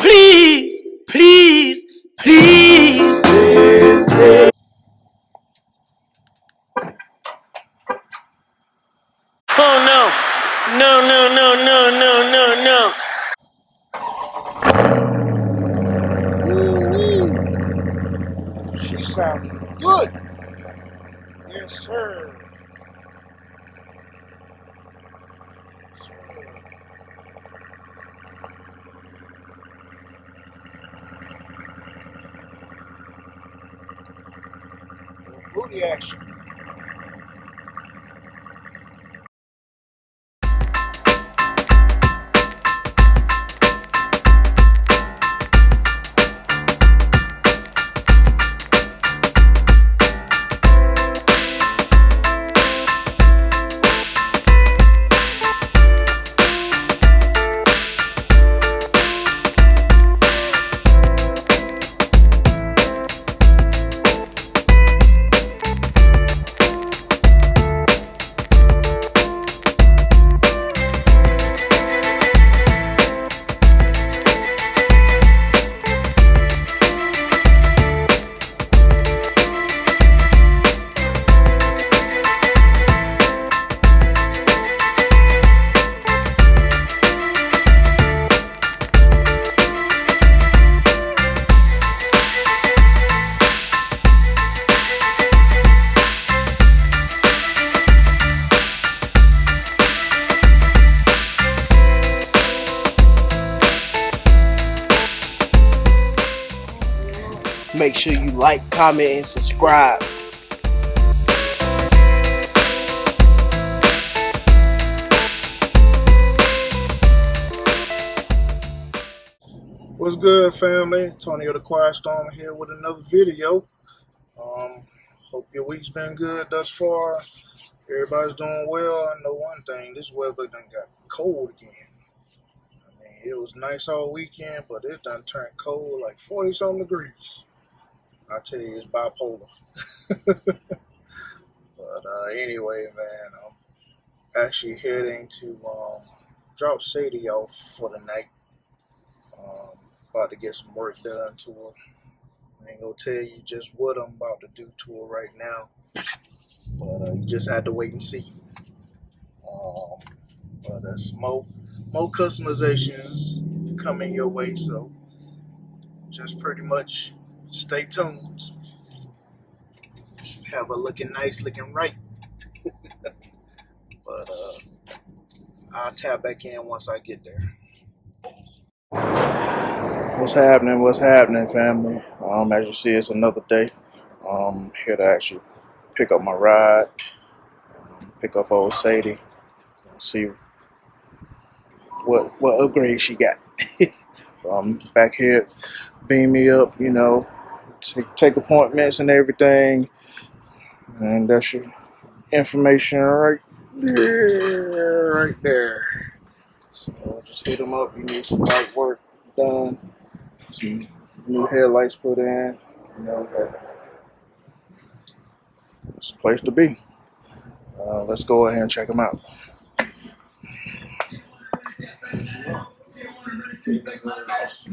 please, please, please. Oh no, no, no, no, no, no, no, no. Woo-wee. She sounded good. Yes, sir. Booty action. Make sure you like, comment, and subscribe. What's good, family? Tony of the Quiet Storm here with another video. Hope your week's been good thus far. Everybody's doing well. I know one thing, this weather done got cold again. I mean, it was nice all weekend, but it done turned cold, like 40-something degrees. I tell you, it's bipolar. But anyway, man, I'm actually heading to drop Saddie off for the night. About to get some work done to her. I ain't gonna tell you just what I'm about to do to her right now, but you just had to wait and see. But there's more customizations coming your way, so just pretty much stay tuned. Have her looking nice, looking right. But I'll tap back in once I get there. What's happening, family? As you see, it's another day. Here to actually pick up my ride, pick up old Saddie, see what upgrade she got. Back here, beam me up, you know, take appointments and everything, and that's your information right there. So just hit them up. You need some light work done, some new headlights put in, you know, it's a place to be. Let's go ahead and check them out. That's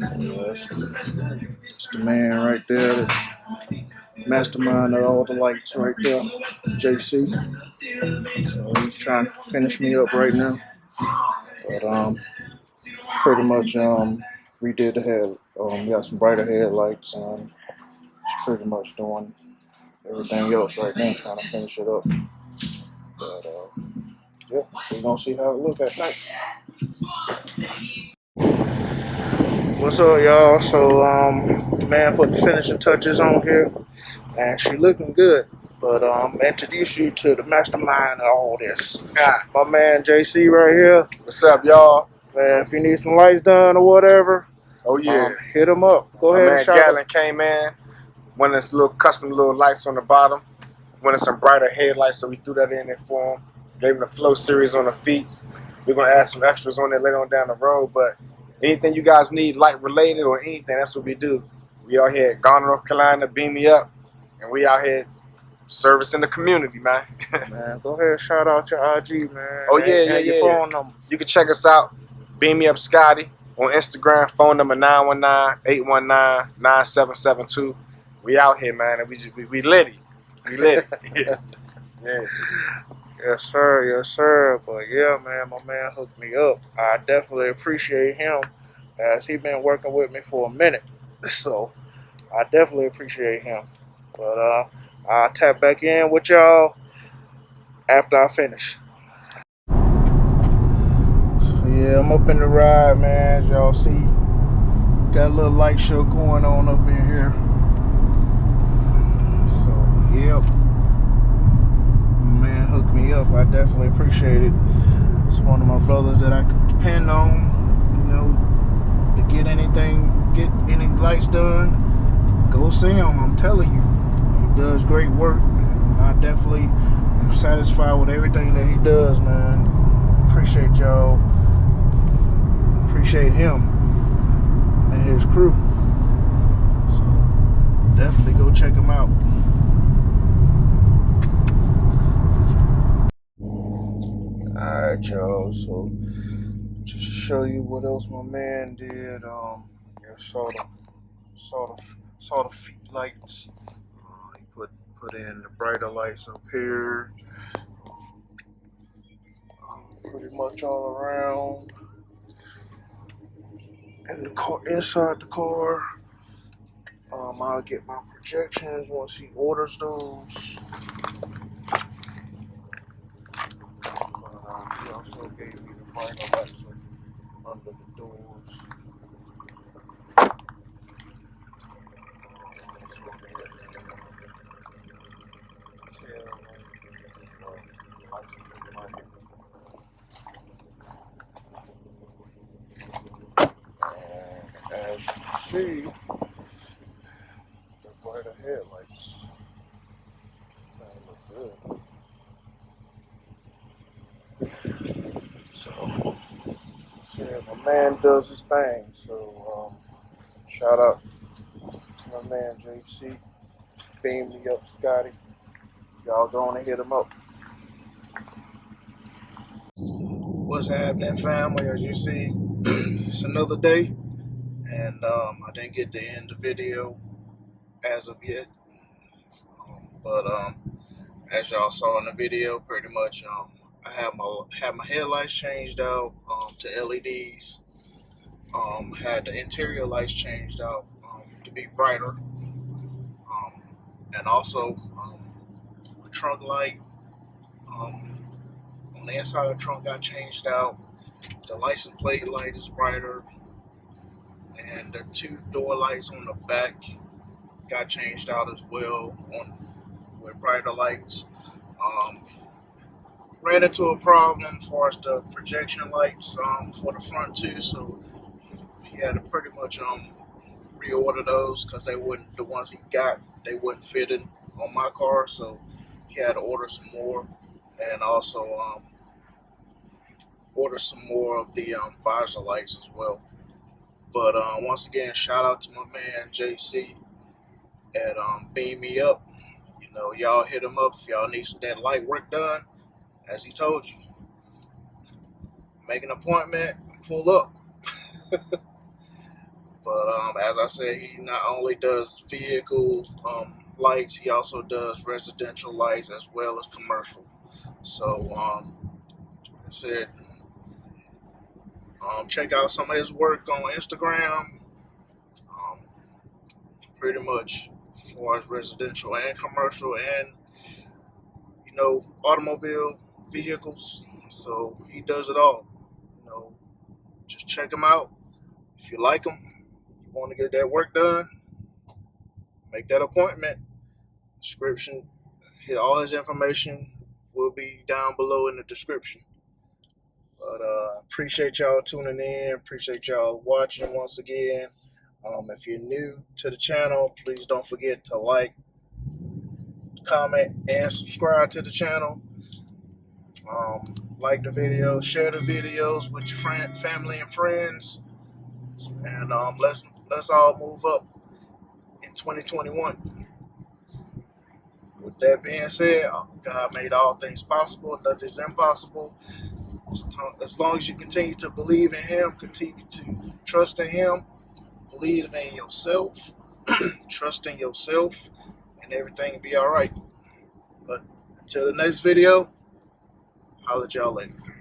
the man right there, the mastermind of all the lights right there, JC. So he's trying to finish me up right now. But pretty much redid the head. Got some brighter headlights. It's pretty much doing everything else right now, trying to finish it up. But yeah, we're gonna see how it looks at night. What's up, y'all? So the man put the finishing touches on here, and she looking good. But introduce you to the mastermind of all this. My man JC right here. What's up, y'all? Man, if you need some lights done or whatever, oh yeah, hit him up. Go ahead. Man, Gallon came in, wanted us little custom little lights on the bottom, wanted some brighter headlights, so we threw that in there for him. Gave him the flow series on the feet. We're gonna add some extras on there later on down the road, but anything you guys need light related or anything, that's what we do. We out here at Garner, North Carolina, beam me up, and we out here servicing the community, man. Man, go ahead, shout out your IG, man. Oh yeah, Your phone number. You can check us out, Beam Me Up Scotty, On Instagram, phone number 919-819-9772. We out here, man, and we litty. We litty. Yeah. Yeah. Yes, sir. Yes, sir. But yeah, man, my man hooked me up. I definitely appreciate him, as he been working with me for a minute. So I definitely appreciate him. But I'll tap back in with y'all after I finish. So yeah, I'm up in the ride, man. As y'all see, got a little light show going on up in here. So yep, man hooked me up. I definitely appreciate it. It's one of my brothers that I can depend on, you know, to get any lights done. Go see him. I'm telling you, he does great work. I definitely am satisfied with everything that he does, man. Appreciate y'all. Appreciate him and his crew. So definitely go check him out. Alright, y'all. So just to show you what else my man did, saw the feet lights. He put in the brighter lights up here. Pretty much all around. And the car, inside the car. I'll get my projections once he orders those. He also gave me the brighter lights under the doors. As you can see, the brighter headlights look good. So, my man does his thing. So, shout out to my man JC. Beam me up, Scotty. Y'all go on and hit him up. What's happening, family? As you see, it's another day, and I didn't get to end the video as of yet. But as y'all saw in the video, pretty much I had my headlights changed out to LEDs. Had the interior lights changed out to be brighter, and also a trunk light on the inside of the trunk got changed out. The license plate light is brighter, and the two door lights on the back got changed out as well with brighter lights. Ran into a problem as far as the projection lights for the front too, so he had to pretty much reorder those because the ones he got, they wouldn't fit in on my car, so he had to order some more, and also order some more of the visor lights as well. But once again, shout out to my man JC at Beam Me Up. You know, y'all hit him up if y'all need some that light work done. As he told you, make an appointment, pull up. But as I said, he not only does vehicle lights, he also does residential lights as well as commercial. So I said, check out some of his work on Instagram. Pretty much as far as residential and commercial, and you know, automobile vehicles. So he does it all. You know, just check him out. If you like him, you want to get that work done, make that appointment. Description, all his information will be down below in the description. But appreciate y'all tuning in. Appreciate y'all watching once again. If you're new to the channel, please don't forget to like, comment, and subscribe to the channel. Like the video, share the videos with your family and friends, and let's all move up in 2021. With that being said, God made all things possible. Nothing's impossible. As long as you continue to believe in Him, continue to trust in Him, believe in yourself, trust in yourself, and everything will be all right. But until the next video, holla at y'all later.